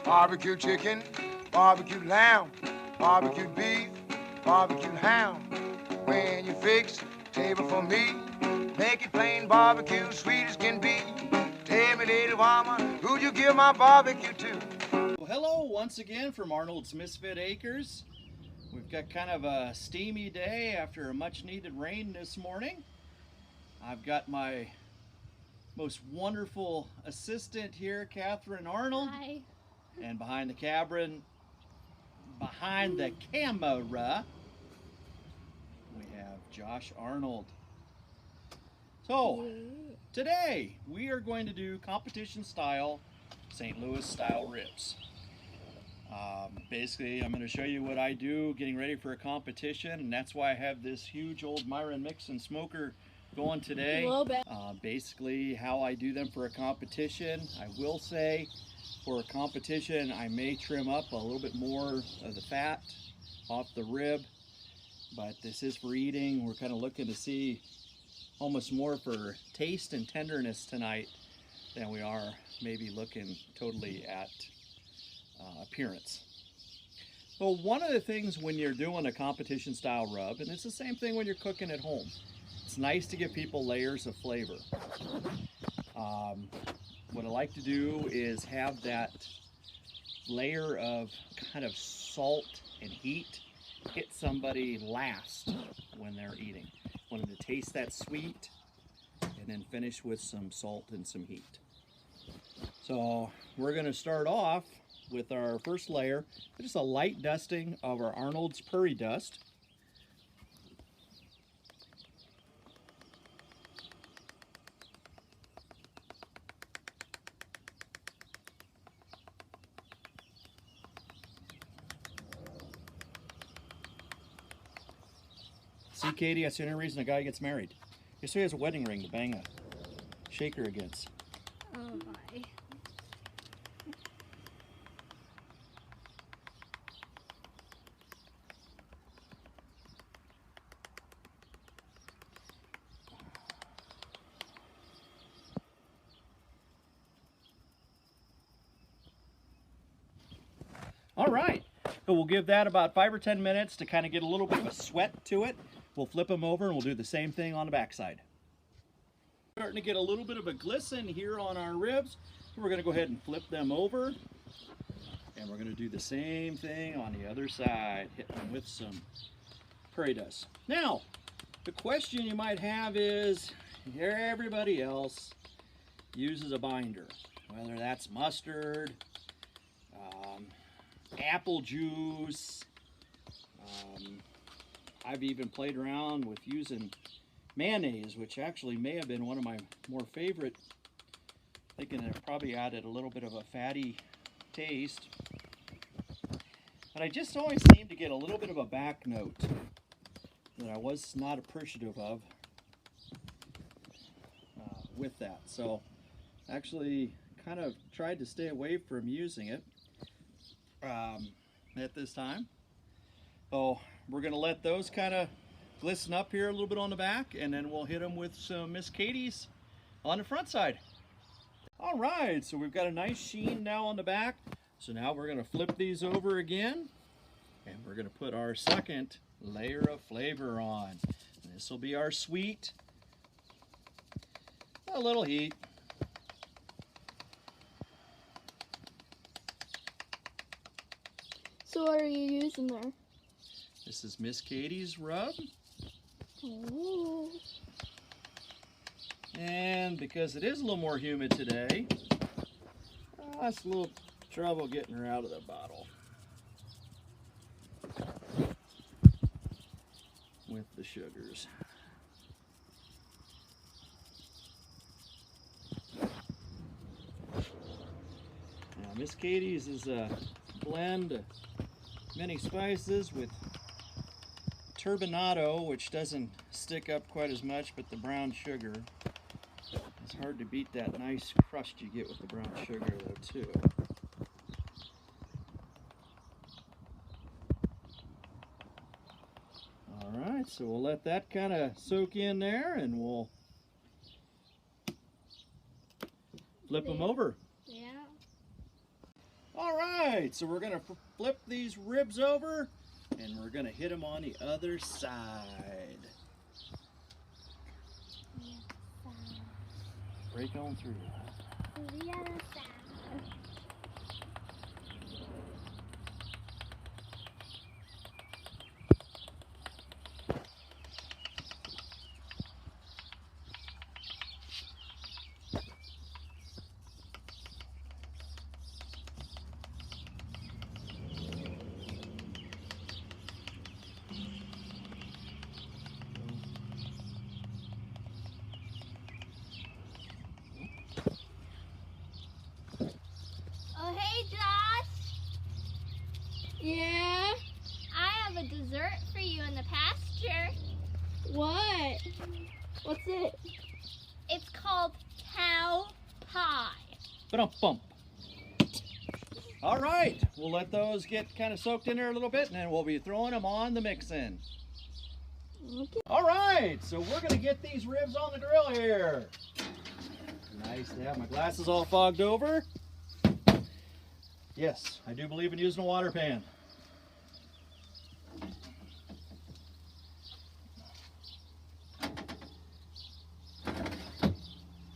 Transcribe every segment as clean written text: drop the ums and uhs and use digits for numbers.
Barbecue chicken, barbecue lamb, barbecue beef, barbecue ham. When you fix table for me, make it plain barbecue, sweet as can be. Tell me, little mama, who'd you give my barbecue to? Well, hello once again from Arnold's Misfit Acres. We've got kind of a steamy day after a much needed rain this morning. I've got my most wonderful assistant here, Catherine Arnold. Hi. And behind the camera, we have Josh Arnold. So, today we are going to do competition style St. Louis style ribs. Basically, I'm going to show you what I do getting ready for a competition, and that's why I have this huge old Myron Mixon smoker going today. Basically, how I do them for a competition. I will say, for a competition, I may trim up a little bit more of the fat off the rib, but this is for eating. We're kind of looking to see almost more for taste and tenderness tonight than we are maybe looking totally at appearance. Well, one of the things when you're doing a competition style rub, and it's the same thing when you're cooking at home, it's nice to give people layers of flavor. What I like to do is have that layer of kind of salt and heat hit somebody last when they're eating. I want them to taste that sweet and then finish with some salt and some heat. So we're going to start off with our first layer, just a light dusting of our Arnold's Prairie Dust. See, Katie, that's the only reason a guy gets married. So he has a wedding ring to bang a shaker against. Oh my. All right, so we'll give that about 5 or 10 minutes to kind of get a little bit of a sweat to it. We'll flip them over and we'll do the same thing on the backside. Starting to get a little bit of a glisten here on our ribs, so we're going to go ahead and flip them over, and we're going to do the same thing on the other side, hitting them with some prairie dust. Now, the question you might have is, everybody else uses a binder, whether that's mustard, apple juice. I've even played around with using mayonnaise, which actually may have been one of my more favorite, thinking it probably added a little bit of a fatty taste. But I just always seem to get a little bit of a back note that I was not appreciative of with that. So actually kind of tried to stay away from using it at this time. So we're going to let those kind of glisten up here a little bit on the back, and then we'll hit them with some Miss Katie's on the front side. All right, so we've got a nice sheen now on the back. So now we're going to flip these over again, and we're going to put our second layer of flavor on. This will be our sweet, a little heat. So what are you using there? This is Miss Katie's rub. Oh. And because it is a little more humid today, it's a little trouble getting her out of the bottle with the sugars. Now, Miss Katie's is a blend of many spices with turbinado, which doesn't stick up quite as much, but the brown sugar. It's hard to beat that nice crust you get with the brown sugar though too. Alright, so we'll let that kind of soak in there, and we'll flip them over. Yeah. All right, so we're gonna flip these ribs over and we're gonna hit them on the other side. Break on through. The other side. Oh, hey, Josh. Yeah? I have a dessert for you in the pasture. What? What's it? It's called cow pie. Bump. All right, we'll let those get kind of soaked in there a little bit and then we'll be throwing them on the mix-in. Okay. All right, so we're gonna get these ribs on the grill here. Nice to have my glasses all fogged over. Yes, I do believe in using a water pan.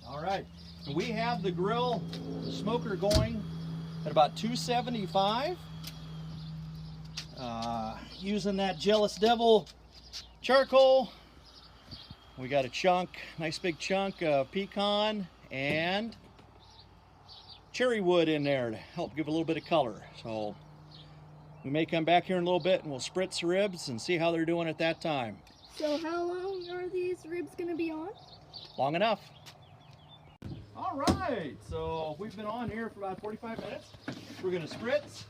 All right, and we have the grill, the smoker going at about 275. Using that Jealous Devil charcoal. We got a chunk, nice big chunk of pecan and cherry wood in there to help give a little bit of color. So we may come back here in a little bit and we'll spritz the ribs and see how they're doing at that time. So how long are these ribs going to be on? Long enough. All right, so we've been on here for about 45 minutes. We're gonna spritz.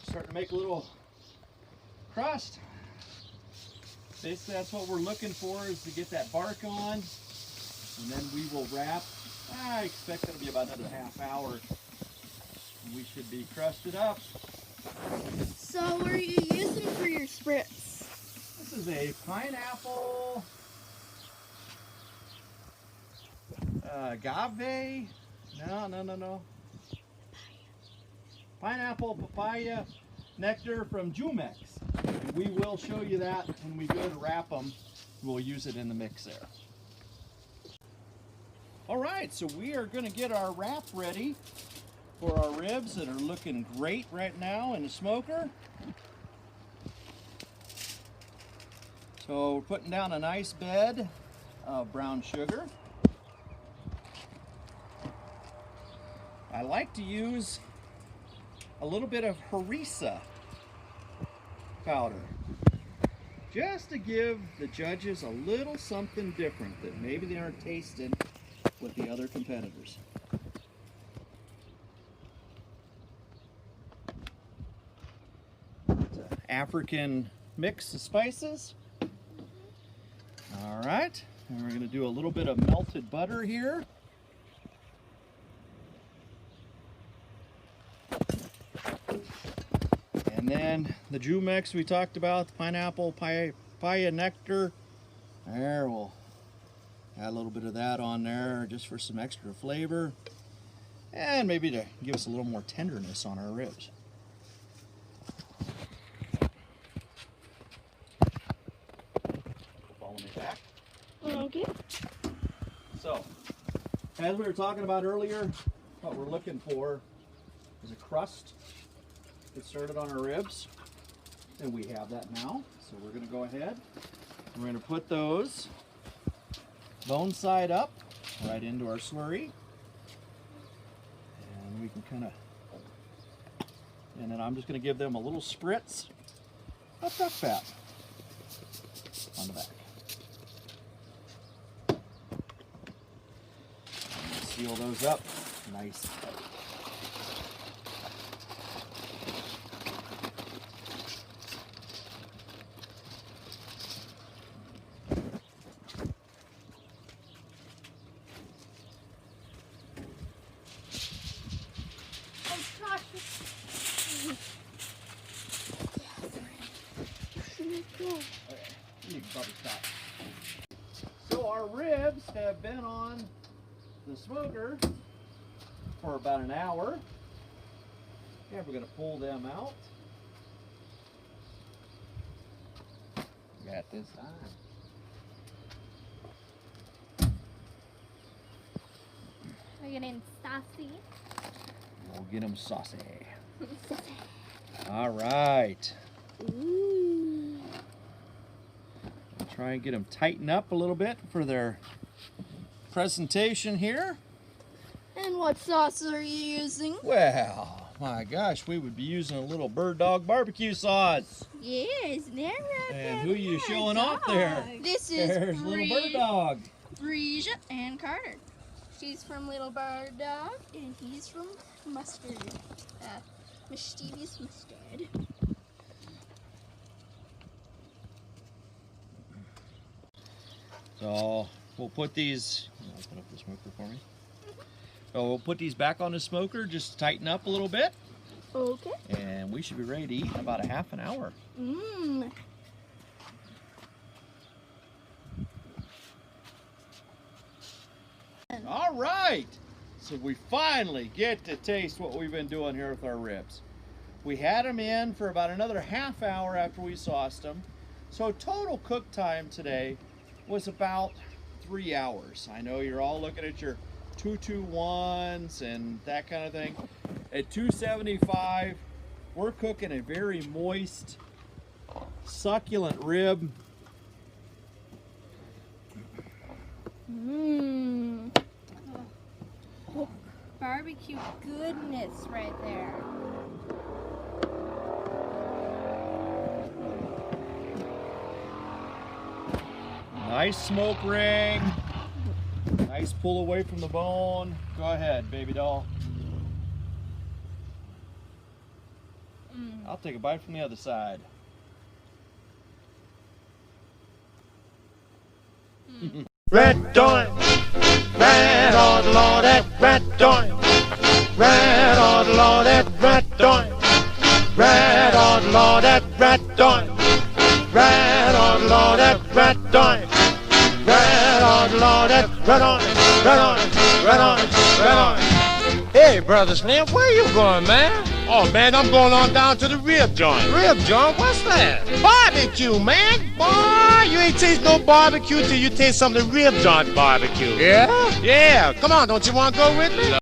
Starting to make a little crust. Basically, that's what we're looking for, is to get that bark on, and then we will wrap. I expect it'll be about another half hour, and we should be crusted up. So what are you using for your spritz? This is a pineapple agave. No. Pineapple papaya nectar from Jumex. And we will show you that when we go to wrap them. We'll use it in the mix there. All right, so we are going to get our wrap ready for our ribs that are looking great right now in the smoker. So we're putting down a nice bed of brown sugar. I like to use a little bit of harissa powder, just to give the judges a little something different that maybe they aren't tasting with the other competitors. It's an African mix of spices. All right, and we're going to do a little bit of melted butter here. And then the Jumex we talked about, the pineapple papaya nectar. There, we'll add a little bit of that on there just for some extra flavor. And maybe to give us a little more tenderness on our ribs. Follow me back. Okay. So, as we were talking about earlier, what we're looking for is a crust. Get started on our ribs, and we have that now. So we're going to go ahead and we're going to put those bone side up right into our slurry, and we can kind of, and then I'm just going to give them a little spritz of duck fat on the back. And seal those up nice and tight. You can probably stop. So our ribs have been on the smoker for about an hour. Okay, we're gonna pull them out. Got this time. We're getting saucy. We'll get them saucy. All right. Ooh. Try and get them tightened up a little bit for their presentation here. And what sauce are you using? Well, my gosh, we would be using a little bird dog barbecue sauce. Yes, there. And who you showing off there? This is There's little bird dog. Breja and Carter. She's from Little Bird Dog, and he's from Mustard. Mischievous Mustard. So we'll put these. Open up the smoker for me. So we'll put these back on the smoker, just tighten up a little bit, Okay. and we should be ready to eat in about a half an hour. Mmm. All right, so we finally get to taste what we've been doing here with our ribs. We had them in for about another half hour after we sauced them. So total cook time today was about 3 hours. I know you're all looking at your 221s and that kind of thing. At 275, we're cooking a very moist, succulent rib. Mmm. Oh, barbecue goodness right there. Nice smoke ring. Nice pull away from the bone. Go ahead, baby doll. I'll take a bite from the other side. Red joint, red on the law, that red joint, red on the law, that red joint, red on the law, that red joint, red on the law, that red joint, red on the law, that red on it, red on it, red on it, red on it. Hey, Brother Slim, where you going, man? Oh, man, I'm going on down to the rib joint. Rib joint? What's that? Barbecue, man. Boy, you ain't taste no barbecue till you taste some of the rib joint barbecue. Yeah? Yeah. Come on, don't you want to go with me?